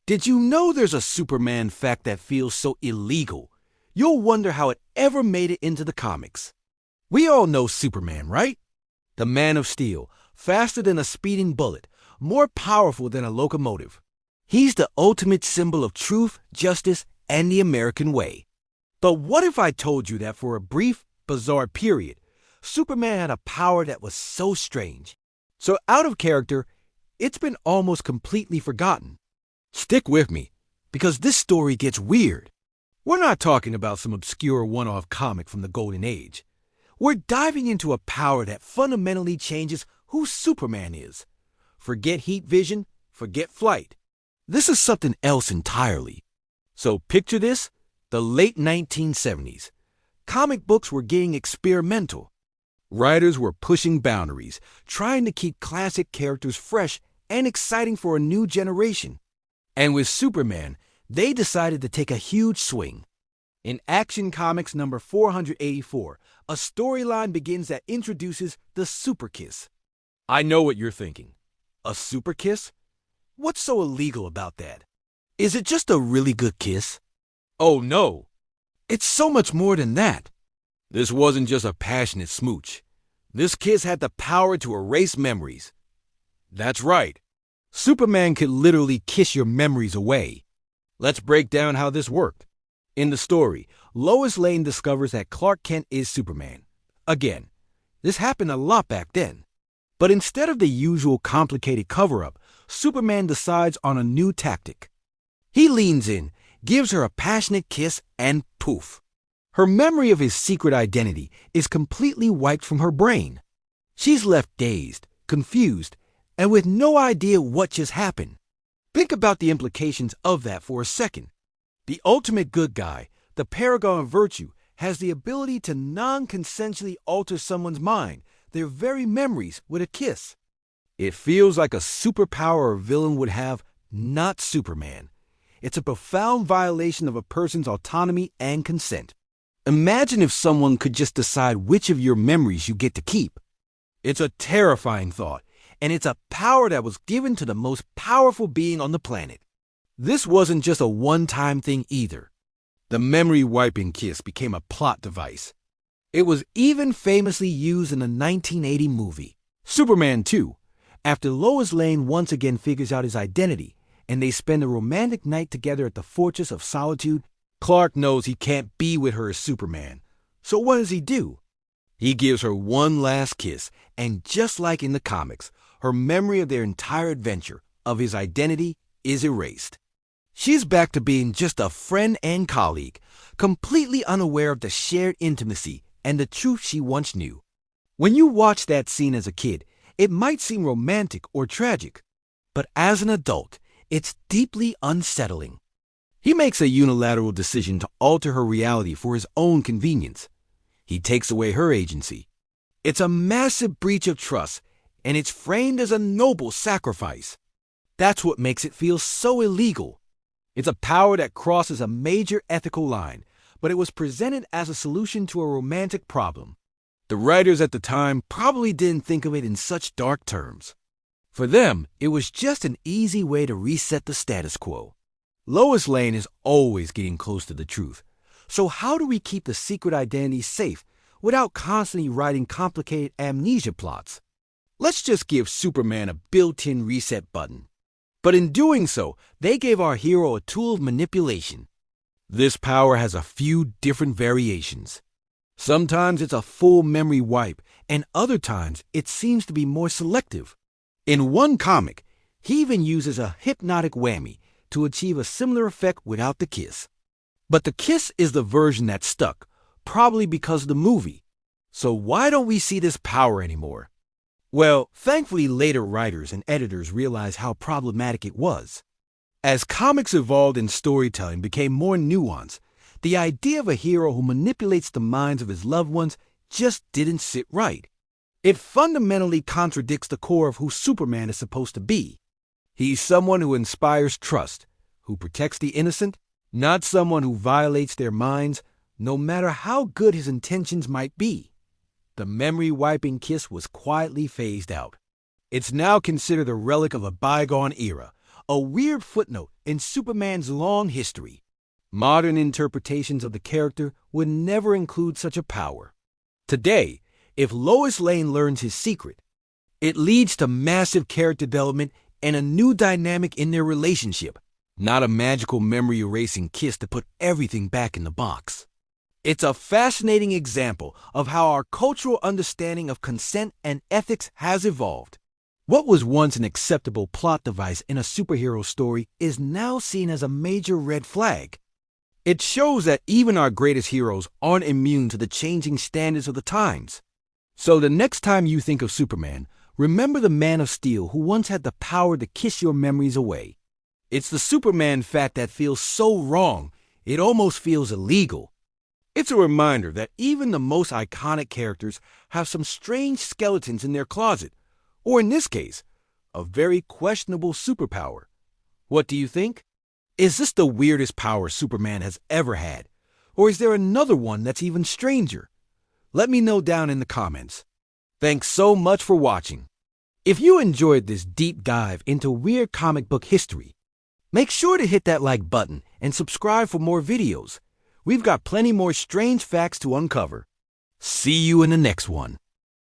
Did you know there's a Superman fact that feels so illegal? You'll wonder how it ever made it into the comics. We all know Superman, right? The Man of Steel, faster than a speeding bullet, more powerful than a locomotive. He's the ultimate symbol of truth, justice, and the American way. But what if I told you that for a brief, bizarre period, Superman had a power that was so strange, so out of character, it's been almost completely forgotten? Stick with me, because this story gets weird. We're not talking about some obscure one-off comic from the Golden Age. We're diving into a power that fundamentally changes who Superman is. Forget heat vision, forget flight. This is something else entirely. So picture this, the late 1970s. Comic books were getting experimental. Writers were pushing boundaries, trying to keep classic characters fresh and exciting for a new generation. And with Superman, they decided to take a huge swing. In Action Comics number 484, a storyline begins that introduces the Super Kiss. I know what you're thinking. A super kiss? What's so illegal about that? Is it just a really good kiss? Oh no! It's so much more than that. This wasn't just a passionate smooch. This kiss had the power to erase memories. That's right. Superman could literally kiss your memories away. Let's break down how this worked. In the story, Lois Lane discovers that Clark Kent is Superman. Again, this happened a lot back then. But instead of the usual complicated cover-up, Superman decides on a new tactic. He leans in, gives her a passionate kiss, and poof. Her memory of his secret identity is completely wiped from her brain. She's left dazed, confused, and with no idea what just happened. Think about the implications of that for a second. The ultimate good guy, the paragon of virtue, has the ability to non-consensually alter someone's mind, their very memories, with a kiss. It feels like a superpower a villain would have, not Superman. It's a profound violation of a person's autonomy and consent. Imagine if someone could just decide which of your memories you get to keep. It's a terrifying thought, and it's a power that was given to the most powerful being on the planet. This wasn't just a one-time thing either. The memory-wiping kiss became a plot device. It was even famously used in the 1980 movie, Superman 2, after Lois Lane once again figures out his identity, and they spend a romantic night together at the Fortress of Solitude. Clark knows he can't be with her as Superman, so what does he do? He gives her one last kiss, and just like in the comics, her memory of their entire adventure, of his identity, is erased. She's back to being just a friend and colleague, completely unaware of the shared intimacy and the truth she once knew. When you watch that scene as a kid, it might seem romantic or tragic, but as an adult, it's deeply unsettling. He makes a unilateral decision to alter her reality for his own convenience. He takes away her agency. It's a massive breach of trust, and it's framed as a noble sacrifice. That's what makes it feel so illegal. It's a power that crosses a major ethical line, but it was presented as a solution to a romantic problem. The writers at the time probably didn't think of it in such dark terms. For them, it was just an easy way to reset the status quo. Lois Lane is always getting close to the truth. So how do we keep the secret identity safe without constantly writing complicated amnesia plots? Let's just give Superman a built-in reset button. But in doing so, they gave our hero a tool of manipulation. This power has a few different variations. Sometimes it's a full memory wipe, and other times it seems to be more selective. In one comic, he even uses a hypnotic whammy to achieve a similar effect without the kiss. But the kiss is the version that stuck, probably because of the movie. So why don't we see this power anymore? Well, thankfully later writers and editors realized how problematic it was. As comics evolved and storytelling became more nuanced, the idea of a hero who manipulates the minds of his loved ones just didn't sit right. It fundamentally contradicts the core of who Superman is supposed to be. He's someone who inspires trust, who protects the innocent, not someone who violates their minds, no matter how good his intentions might be. The memory-wiping kiss was quietly phased out. It's now considered a relic of a bygone era, a weird footnote in Superman's long history. Modern interpretations of the character would never include such a power. Today, if Lois Lane learns his secret, it leads to massive character development and a new dynamic in their relationship, not a magical memory-erasing kiss to put everything back in the box. It's a fascinating example of how our cultural understanding of consent and ethics has evolved. What was once an acceptable plot device in a superhero story is now seen as a major red flag. It shows that even our greatest heroes aren't immune to the changing standards of the times. So the next time you think of Superman, remember the Man of Steel who once had the power to kiss your memories away. It's the Superman fact that feels so wrong, it almost feels illegal. It's a reminder that even the most iconic characters have some strange skeletons in their closet, or in this case, a very questionable superpower. What do you think? Is this the weirdest power Superman has ever had? Or is there another one that's even stranger? Let me know down in the comments. Thanks so much for watching. If you enjoyed this deep dive into weird comic book history, make sure to hit that like button and subscribe for more videos. We've got plenty more strange facts to uncover. See you in the next one.